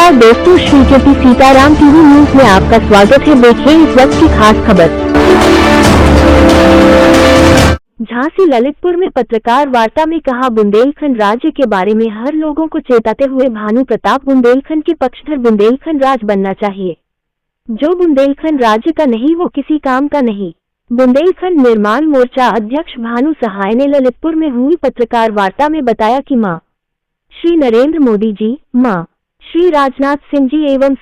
नमस्कार दोस्तों, Shri Jyoti Sitaram TV news में आपका स्वागत है। देखिए इस वक्त की खास खबर। झांसी ललितपुर में पत्रकार वार्ता में कहा बुंदेलखंड राज्य के बारे में हर लोगों को चेताते हुए भानु प्रताप बुंदेलखंड के पक्षधर बुंदेलखंड राज बनना चाहिए। जो बुंदेलखंड राज्य का नहीं वो किसी काम का नहीं। बुंदेलखंड निर्माण मोर्चा अध्यक्ष भानु सहाय ने ललितपुर में हुई पत्रकार वार्ता में बताया कि मां श्री नरेंद्र मोदी जी, मां श्री राजनाथ सिंह जी एवं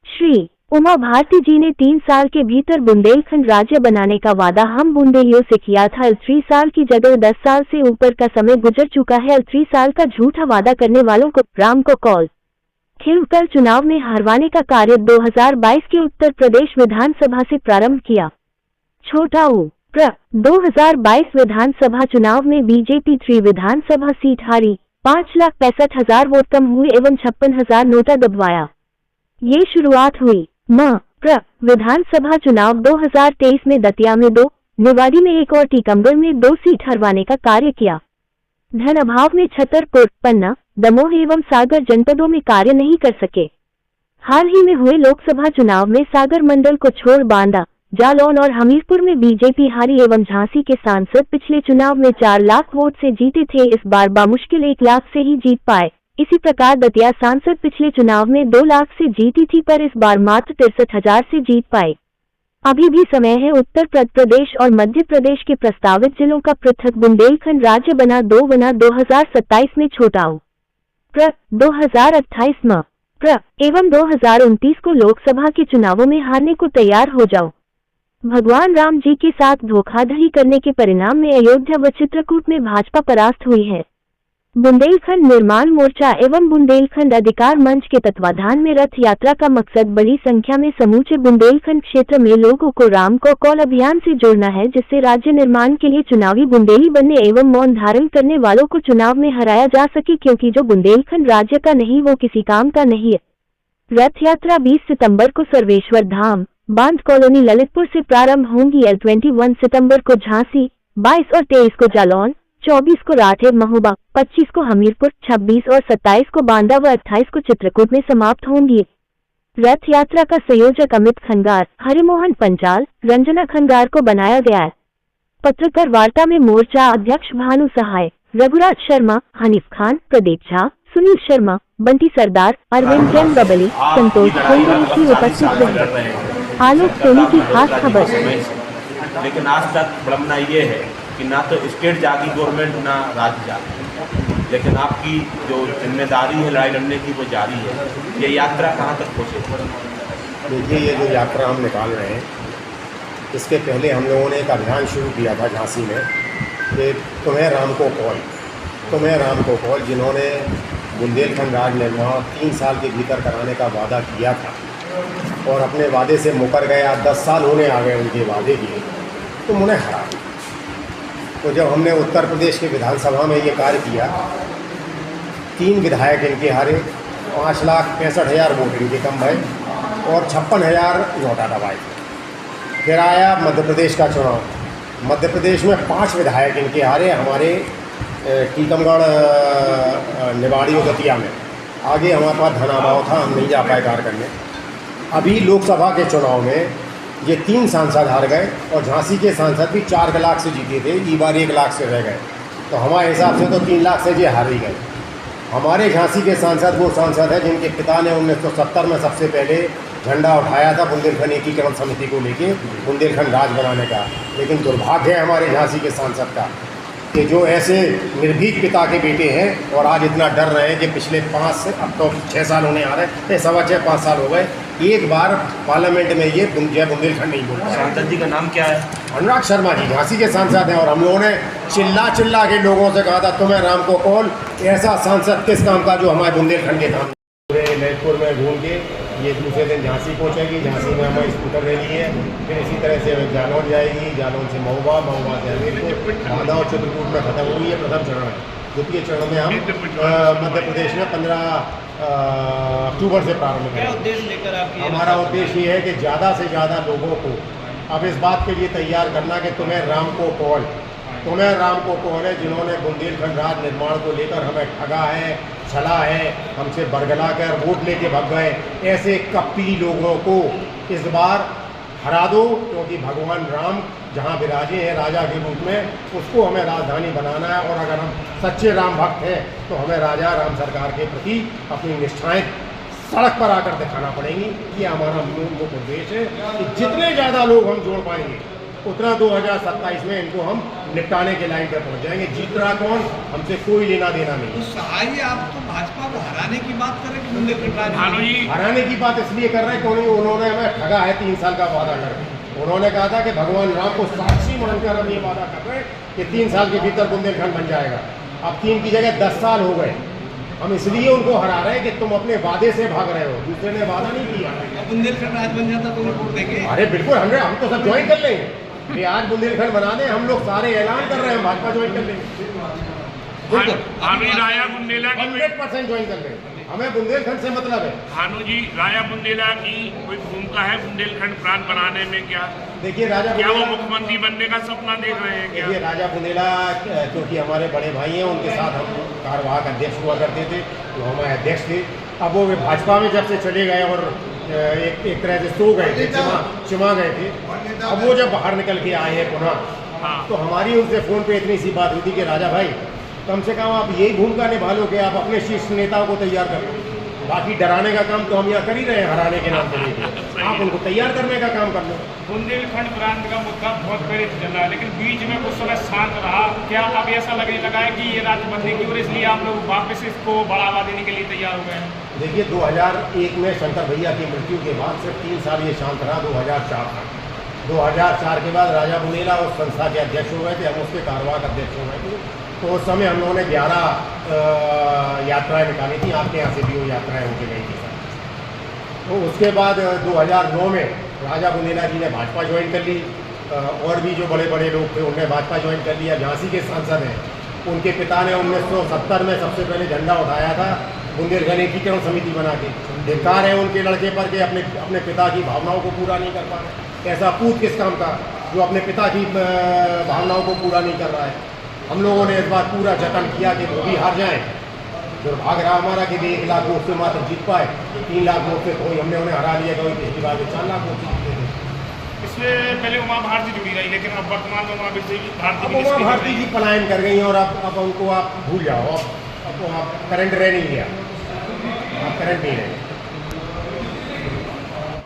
श्री उमा भारती जी ने 3 साल के भीतर बुंदेलखंड राज्य बनाने का वादा हम बुंदेलियों से किया था। 3 साल की जगह 10 साल से ऊपर का समय गुजर चुका है। 3 साल का झूठा वादा करने वालों को राम को कॉल खिलकर चुनाव में हरवाने का कार्य 2022 के उत्तर प्रदेश विधानसभा से प्रारंभ किया। छोटा उ 2022 विधानसभा चुनाव में बीजेपी 3 विधानसभा सीट हारी, 5,65,000 वोट कम हुए एवं 56,000 नोटा दबवाया। ये शुरुआत हुई। विधानसभा चुनाव 2023 में दतिया में 2, निवाड़ी में 1 और टीकमगढ़ में 2 सीट हरवाने का कार्य किया। धन अभाव में छतरपुर, पन्ना, दमोह एवं सागर जनपदों में कार्य नहीं कर सके। हाल ही में हुए लोकसभा चुनाव में सागर मंडल को छोड़ बांदा, जालौन और हमीरपुर में बीजेपी हारी एवं झांसी के सांसद पिछले चुनाव में 4 लाख वोट से जीते थे। इस बार बामुश्किल 1 लाख से ही जीत पाए। इसी प्रकार दतिया सांसद पिछले चुनाव में 2 लाख से जीती थी, पर इस बार मात्र 63,000 से जीत पाए। अभी भी समय है। उत्तर प्रदेश और मध्य प्रदेश के प्रस्तावित जिलों का पृथक बुंदेलखंड राज्य बना 2027 में छोटा उ 2028 में एवं 2029 को लोकसभा के चुनावों में हारने को तैयार हो जाओ। भगवान राम जी के साथ धोखाधड़ी करने के परिणाम में अयोध्या व चित्रकूट में भाजपा परास्त हुई है। बुंदेलखंड निर्माण मोर्चा एवं बुंदेलखंड अधिकार मंच के तत्वाधान में रथ यात्रा का मकसद बड़ी संख्या में समूचे बुंदेलखंड क्षेत्र में लोगों को राम को कॉल अभियान से जोड़ना है, जिससे राज्य निर्माण के लिए चुनावी बुंदेली बनने एवं मौन धारण करने वालों को चुनाव में हराया जा सके, क्योंकि जो बुंदेलखंड राज्य का नहीं वो किसी काम का नहीं है। रथ यात्रा 20 सितम्बर को सर्वेश्वर धाम, बांध कॉलोनी ललितपुर से प्रारंभ होंगी। 21 सितंबर को झांसी, 22 और 23 को जालौन, 24 को राठेर महोबा, 25 को हमीरपुर, 26 और 27 को बांदा व 28 को चित्रकूट में समाप्त होंगी। रथ यात्रा का संयोजक अमित खंगार, हरिमोहन पंचाल, रंजना खंगार को बनाया गया है। पत्रकार वार्ता में मोर्चा अध्यक्ष भानु सहाय, रघुराज शर्मा, हनीफ खान, प्रदीप झा, सुनील शर्मा, बंटी सरदार, अरविंद जैन बबली, संतोष की उपस्थित रहे। आलोक सोनी की खास खबर। लेकिन आज तक विडंबना ये है कि ना तो स्टेट जागी गवर्नमेंट ना राज्य जागी, लेकिन आपकी जो जिम्मेदारी है लड़ाई लड़ने की वो जारी है। ये यात्रा कहाँ तक पहुँचे? देखिए, ये जो यात्रा हम निकाल रहे हैं, इसके पहले हम लोगों ने एक अभियान शुरू किया था झांसी में कि तुम्हें राम को कॉल, तुम्हें राम को कॉल। जिन्होंने बुंदेलखंड राज निर्माण 3 साल के भीतर कराने का वादा किया था और अपने वादे से मुकर गए, आज 10 साल होने आ गए उनके वादे के, तो उन्हें हरा। तो जब हमने उत्तर प्रदेश के विधानसभा में ये कार्य किया, 3 विधायक इनके हारे, 5,65,000 वोट इनके कम भरे और 56,000 नोटा दबाए। फिर आया मध्य प्रदेश का चुनाव। मध्य प्रदेश में 5 विधायक इनके हारे, हमारे टीकमगढ़, निवाड़ी और दतिया में। आगे हमारे पास धन अभाव था, हम नहीं जा पाए कार्य करने। अभी लोकसभा के चुनाव में ये 3 सांसद हार गए और झांसी के सांसद भी 4 लाख से जीते थे, इस बार 1 लाख से रह गए। तो हमारे हिसाब से तो 3 लाख से ये हार ही गए। हमारे झांसी के सांसद वो सांसद है जिनके पिता ने 1970 में सबसे पहले झंडा उठाया था बुंदेलखंड एकीकरण समिति को लेके बुंदेलखंड राज बनाने का। लेकिन दुर्भाग्य है हमारे झांसी के सांसद का कि जो ऐसे निर्भीक पिता के बेटे हैं और आज इतना डर रहे हैं कि पिछले 5 से अब तो 6 साल होने आ रहे हैं, 6.25-5 साल हो गए, एक बार पार्लियामेंट में ये जय बुंदेलखंड नहीं बोलते। सांसद जी का नाम क्या है? अनुराग शर्मा जी झांसी के सांसद हैं। और हम लोगों ने चिल्ला के लोगों से कहा था तुम्हें राम को कॉल। ऐसा सांसद किस काम का जो हमारे बुंदेलखंड के काम। पूरे ललितपुर में घूम के ये दूसरे दिन झांसी पहुँचेगी। झांसी में हमारी स्कूटर रैली है। फिर इसी तरह से जालौन जाएगी, जालौन से महोबा, महोबा से हमीरपुर, बांदा और चित्रकूट में खत्म हुई है। प्रथम चरण है। द्वितीय चरण में हम मध्य प्रदेश में 15 अक्टूबर से प्रारंभ करेंगे। हमारा उद्देश्य ये है कि ज़्यादा से ज़्यादा लोगों को अब इस बात के लिए तैयार करना कि तुम्हें राम को कॉल तुम्हें राम को कौन है जिन्होंने बुंदेलखंड राज निर्माण को लेकर हमें ठगा है, छला है, हमसे बरगला कर वोट लेके भाग गए, ऐसे कपटी लोगों को इस बार हरा दो, क्योंकि भगवान राम जहाँ विराजे हैं राजा के रूप में, उसको हमें राजधानी बनाना है। और अगर हम सच्चे राम भक्त हैं तो हमें राजा राम सरकार के प्रति अपनी निष्ठाएं सड़क पर आकर दिखाना पड़ेंगी। ये हमारा मुख्य उद्देश्य है कि जितने ज़्यादा लोग हम जोड़ पाएंगे उतना 2027 में इनको हम निपटाने के लाइन पर पहुंच जाएंगे। जीत रहा कौन, हमसे कोई लेना देना नहीं। तो सहाय आप तो भाजपा को हराने की बात कर रहे हैं कि बुंदेलखंड राज हराने की बात इसलिए कर रहे हैं क्योंकि उन्होंने हमें ठगा है 3 साल का वादा करके। उन्होंने कहा था कि भगवान राम को साक्षी मानकर हम ये वादा कर रहे हैं कि 3 साल के भीतर बुंदेलखंड बन जाएगा। अब 3 की जगह 10 साल हो गए। हम इसलिए उनको हरा रहे हैं कि तुम अपने वादे से भाग रहे हो, दूसरे ने वादा नहीं किया। बुंदेलखंड राज बन जाता तो वोट देंगे? अरे बिल्कुल, हम तो सब ज्वाइन कर लेंगे। ये आज बुंदेलखंड बना दें, हम लोग सारे ऐलान कर रहे हैं, भाजपा ज्वाइन कर लेंगे। 100% ज्वाइन कर लेंगे। हमें बुंदेलखंड से मतलब है। भानु जी, राजा बुंदेला की कोई भूमिका है बुंदेलखंड प्रांत बनाने में क्या? देखिए राजा क्या वो मुख्यमंत्री बनने का सपना देख रहे हैं क्या? देखिए राजा बुंदेला क्योंकि हमारे बड़े भाई हैं, उनके साथ हम कार्यवाहक अध्यक्ष हुआ करते थे, तो हमारे अध्यक्ष थे। अब वो भाजपा में जब से चले गए और एक तरह से सो गए थे, चिमा गए थे, अब वो जब बाहर निकल के आए हैं पुनः, तो हमारी उनसे फ़ोन पे इतनी सी बात हुई थी कि राजा भाई कम से कम आप यही भूमिका निभा लो कि आप अपने शीर्ष नेताओं को तैयार कर लो। बाकी डराने का काम तो हम यहाँ कर ही रहे हैं, हराने के नाम पर लेके। आप उनको तैयार करने का काम कर लो। बुंदेलखंड प्रांत का मुद्दा बहुत पहले चल रहा है, लेकिन बीच में कुछ समय शांत रहा। क्या अब ऐसा लगने लगा है कि ये राज्य बनने की, और इसलिए आप लोग वापस इसको बढ़ावा देने के लिए तैयार हो गए हैं? देखिए 2001 में शंकर भैया की मृत्यु के बाद सिर्फ 3 साल ये शांत रहा। 2004 तक 2004 के बाद राजा बुंदेला उस संस्था के अध्यक्ष हो गए थे, हम उसके कार्यवाहक अध्यक्ष हो गए थे। तो उस समय हम लोगों ने 11 यात्राएं निकाली थी, आपके यहाँ से भी वो यात्राएं होके गई थी। तो उसके बाद 2009 में राजा बुंदेला जी ने भाजपा ज्वाइन कर ली, और भी जो बड़े बड़े लोग थे उन्होंने भाजपा ज्वाइन कर लिया। झांसी के सांसद हैं, उनके पिता ने 1970 में सबसे पहले झंडा उठाया था बुंदेलखंड एकीकरण समिति बना के। धिक्कार है उनके लड़के पर के अपने पिता की भावनाओं को पूरा नहीं कर पा रहे। ऐसा पूत किस काम का जो अपने पिता की भावनाओं को पूरा नहीं कर रहा है। हम लोगों ने इस बार पूरा जतन किया कि वो भी हार जाएं। दुर्भाग्य रहा हमारा कि 1 लाख वोट से मात्र जीत पाए, 3 लाख वोट से कोई हमने उन्हें हरा लिया। कोई पिछली बार 4 लाख वोट से जीते थे। इससे पहले उमा भारती जुड़ी रही, लेकिन अब वर्तमान में उमा भारती जी पलायन कर गई हैं, और अब उनको आप भूल जाओ। अब आप करंट रह नहीं गया, आप करंट नहीं रहे।